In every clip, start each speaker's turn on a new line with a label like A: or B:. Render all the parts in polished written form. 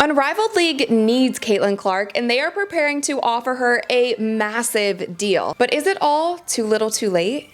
A: Unrivaled League needs Caitlin Clark, and they are preparing to offer her a massive deal. But is it all too little too late?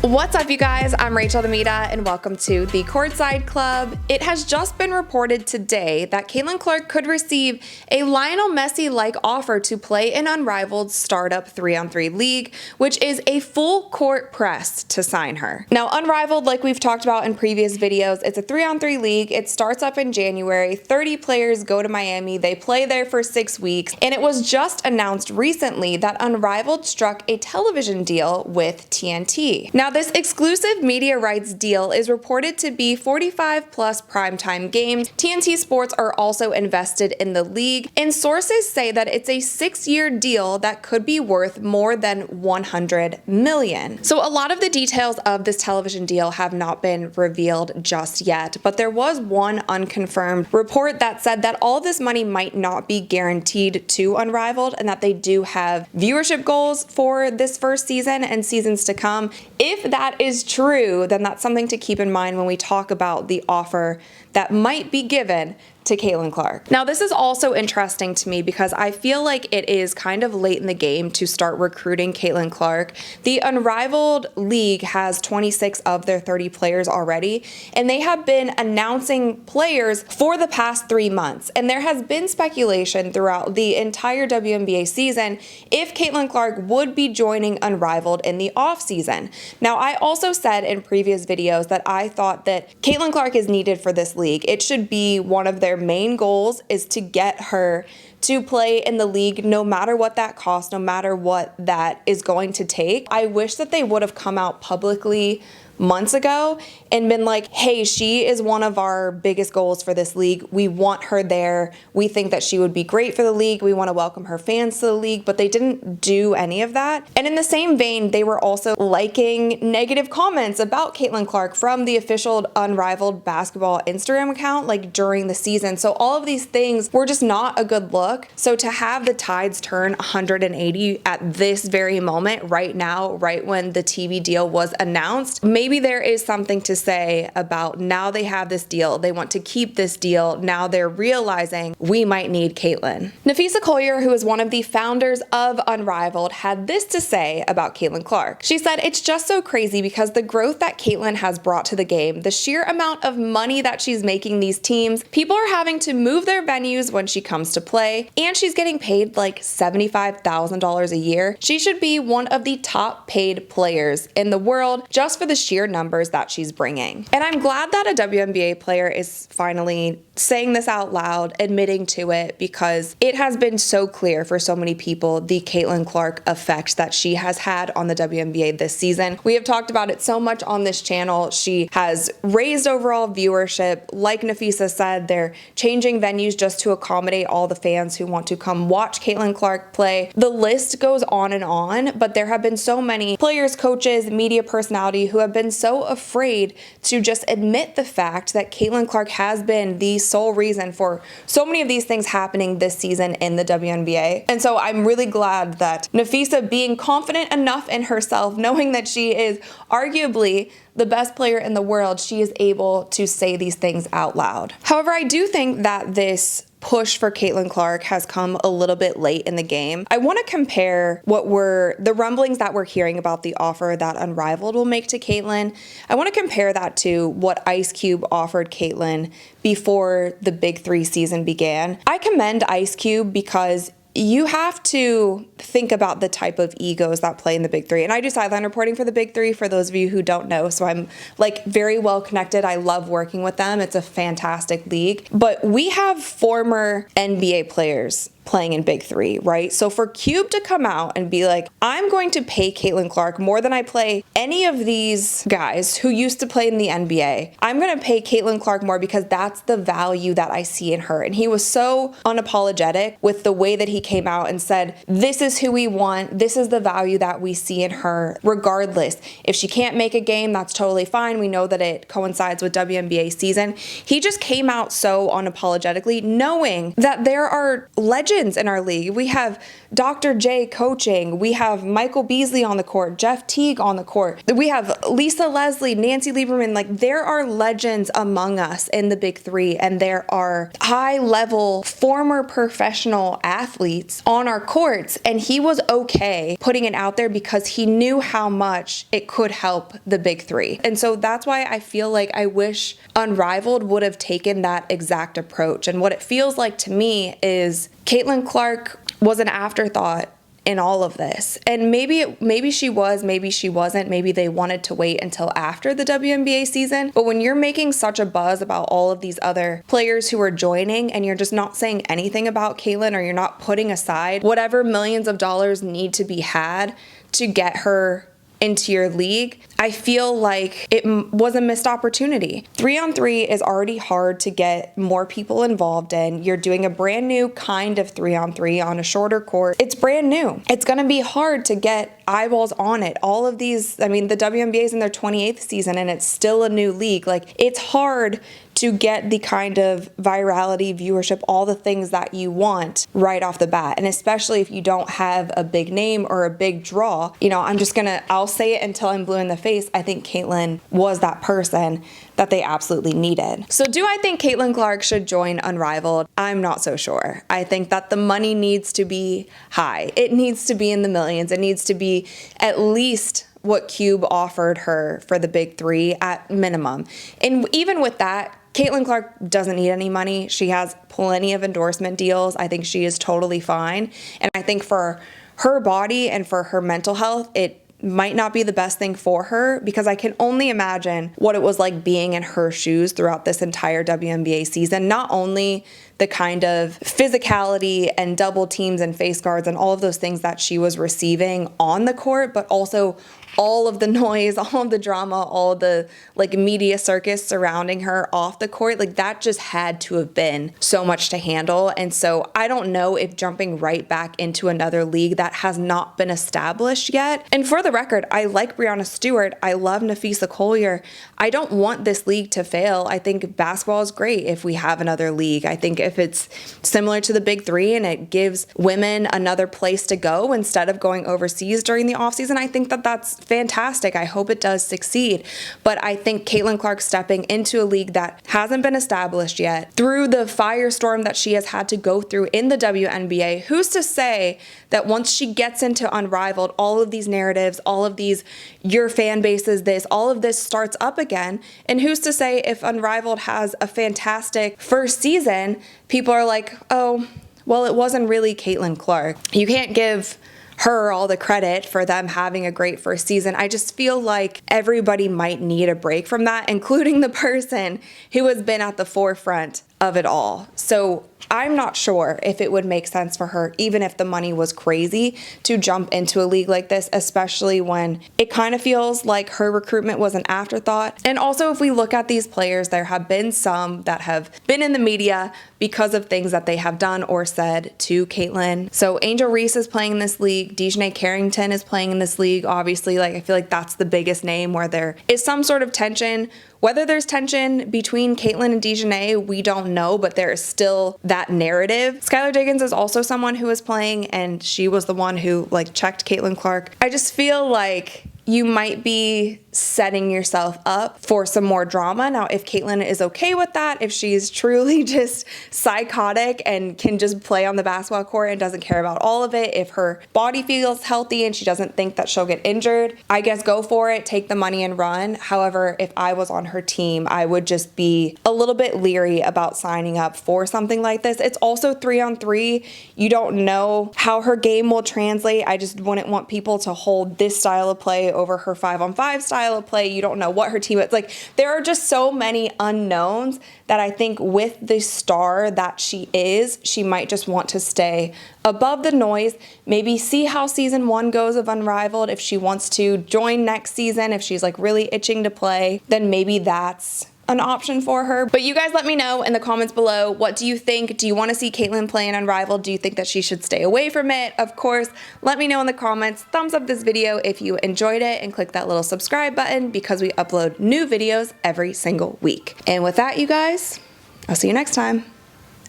A: What's up, you guys? I'm DeMita, and welcome to the Courtside Club. It has just been reported today that Caitlin Clark could receive a Lionel Messi-like offer to play in Unrivaled startup 3-on-3 league, which is a full court press to sign her. Now, Unrivaled, like we've talked about in previous videos, it's a 3-on-3 league. It starts up in January. 30 players go to Miami. They play there for 6 weeks, and it was just announced recently that Unrivaled struck a television deal with TNT. Now, this exclusive media rights deal is reported to be 45 plus primetime games. TNT Sports are also invested in the league, and sources say that it's a 6-year deal that could be worth more than 100 million. So a lot of the details of this television deal have not been revealed just yet, but there was one unconfirmed report that said that all this money might not be guaranteed to Unrivaled, and that they do have viewership goals for this first season and seasons to come. If that is true, then that's something to keep in mind when we talk about the offer that might be given to Caitlin Clark. Now, this is also interesting to me because I feel like it is kind of late in the game to start recruiting Caitlin Clark. The Unrivaled League has 26 of their 30 players already, and they have been announcing players for the past 3 months. And there has been speculation throughout the entire WNBA season if Caitlin Clark would be joining Unrivaled in the offseason. Now, I also said in previous videos that I thought that Caitlin Clark is needed for this league. It should be one of their main goals is to get her to play in the league no matter what that costs, no matter what that is going to take. I wish that they would have come out publicly months ago and been like, hey, she is one of our biggest goals for this league. We want her there. We think that she would be great for the league. We want to welcome her fans to the league, but they didn't do any of that. And in the same vein, they were also liking negative comments about Caitlin Clark from the official Unrivaled basketball Instagram account, like during the season. So all of these things were just not a good look. So to have the tides turn 180 at this very moment, right now, right when the TV deal was announced, maybe there is something to say about now they have this deal, they want to keep this deal, now they're realizing we might need Caitlin. Naphessa Collier, who is one of the founders of Unrivaled, had this to say about Caitlin Clark. She said, "It's just so crazy because the growth that Caitlin has brought to the game, the sheer amount of money that she's making these teams, people are having to move their venues when she comes to play, and she's getting paid like $75,000 a year. She should be one of the top paid players in the world just for the sheer numbers that she's bringing." And I'm glad that a WNBA player is finally saying this out loud, admitting to it, because it has been so clear for so many people the Caitlin Clark effect that she has had on the WNBA this season. We have talked about it so much on this channel. She has raised overall viewership. Like Naphessa said, they're changing venues just to accommodate all the fans who want to come watch Caitlin Clark play. The list goes on, but there have been so many players, coaches, media personality who have been so afraid to just admit the fact that Caitlin Clark has been the sole reason for so many of these things happening this season in the WNBA. And so I'm really glad that Naphessa, being confident enough in herself, knowing that she is arguably the best player in the world, she is able to say these things out loud. However, I do think that this push for Caitlin Clark has come a little bit late in the game. I want to compare what were the rumblings that we're hearing about the offer that Unrivaled will make to Caitlin. I want to compare that to what Ice Cube offered Caitlin before the Big 3 season began. I commend Ice Cube because you have to think about the type of egos that play in the Big 3. And I do sideline reporting for the Big 3 for those of you who don't know. So I'm like very well connected. I love working with them. It's a fantastic league. But we have former NBA players playing in Big 3, right? So for Cube to come out and be like, I'm going to pay Caitlin Clark more than I play any of these guys who used to play in the NBA. I'm going to pay Caitlin Clark more because that's the value that I see in her. And he was so unapologetic with the way that he came out and said, this is who we want. This is the value that we see in her. Regardless, if she can't make a game, that's totally fine. We know that it coincides with WNBA season. He just came out so unapologetically, knowing that there are legends legends in our league. We have Dr. J coaching. We have Michael Beasley on the court, Jeff Teague on the court. We have Lisa Leslie, Nancy Lieberman. Like, there are legends among us in the big three, and there are high-level former professional athletes on our courts, and he was okay putting it out there because he knew how much it could help the big three. And so that's why I feel like I wish Unrivaled would have taken that exact approach. And what it feels like to me is Caitlin Clark was an afterthought in all of this. And maybe she was, maybe she wasn't. Maybe they wanted to wait until after the WNBA season. But when you're making such a buzz about all of these other players who are joining, and you're just not saying anything about Caitlin, or you're not putting aside whatever millions of dollars need to be had to get her into your league, I feel like it was a missed opportunity. 3-on-3 is already hard to get more people involved in. You're doing a brand new kind of 3-on-3 on a shorter court. It's brand new. It's going to be hard to get eyeballs on it. All of these, I mean, the WNBA is in their 28th season and it's still a new league. Like, it's hard to get the kind of virality, viewership, all the things that you want right off the bat. And especially if you don't have a big name or a big draw, you know, I'll say it until I'm blue in the face. I think Caitlin was that person that they absolutely needed. So do I think Caitlin Clark should join Unrivaled? I'm not so sure. I think that the money needs to be high. It needs to be in the millions. It needs to be at least what Cube offered her for the big three at minimum. And even with that, Caitlin Clark doesn't need any money. She has plenty of endorsement deals. I think she is totally fine. And I think for her body and for her mental health, it might not be the best thing for her, because I can only imagine what it was like being in her shoes throughout this entire WNBA season. Not only the kind of physicality and double teams and face guards and all of those things that she was receiving on the court, but also all of the noise, all of the drama, all the like media circus surrounding her off the court. Like, that just had to have been so much to handle. And so I don't know if jumping right back into another league that has not been established yet. And for the record, I like Breanna Stewart. I love Naphessa Collier. I don't want this league to fail. I think basketball is great if we have another league. I think if it's similar to the big three and it gives women another place to go instead of going overseas during the offseason, I think that that's fantastic. I hope it does succeed. But I think Caitlin Clark stepping into a league that hasn't been established yet, through the firestorm that she has had to go through in the WNBA, who's to say that once she gets into Unrivaled, all of these narratives, all of these, your fan base is this, all of this starts up again. And who's to say if Unrivaled has a fantastic first season, people are like, oh, well, it wasn't really Caitlin Clark. You can't give her all the credit for them having a great first season. I just feel like everybody might need a break from that, including the person who has been at the forefront of it all. So I'm not sure if it would make sense for her, even if the money was crazy, to jump into a league like this, especially when it kind of feels like her recruitment was an afterthought. And also, if we look at these players, there have been some that have been in the media because of things that they have done or said to Caitlin. So Angel Reese is playing in this league. Dejanay Carrington is playing in this league. Obviously, like, I feel like that's the biggest name where there is some sort of tension. Whether there's tension between Caitlin and Dejanay, we don't know, but there is still that narrative. Skylar Diggins is also someone who is playing, and she was the one who like checked Caitlin Clark. I just feel like you might be setting yourself up for some more drama. Now, if Caitlin is okay with that, if she's truly just psychotic and can just play on the basketball court and doesn't care about all of it, if her body feels healthy and she doesn't think that she'll get injured, I guess go for it, take the money and run. However, if I was on her team, I would just be a little bit leery about signing up for something like this. It's also 3-on-3. You don't know how her game will translate. I just wouldn't want people to hold this style of play over her 5-on-5 style of play. You don't know what her team is. Like, there are just so many unknowns that I think with the star that she is, she might just want to stay above the noise, maybe see how season 1 goes of Unrivaled. If she wants to join next season, if she's like really itching to play, then maybe that's an option for her. But you guys let me know in the comments below, what do you think? Do you want to see Caitlin play in Unrivaled? Do you think that she should stay away from it? Of course, let me know in the comments. Thumbs up this video if you enjoyed it, and click that little subscribe button because we upload new videos every single week. And with that, you guys, I'll see you next time.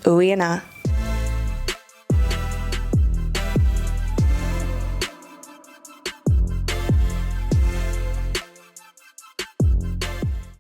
A: Ooh, and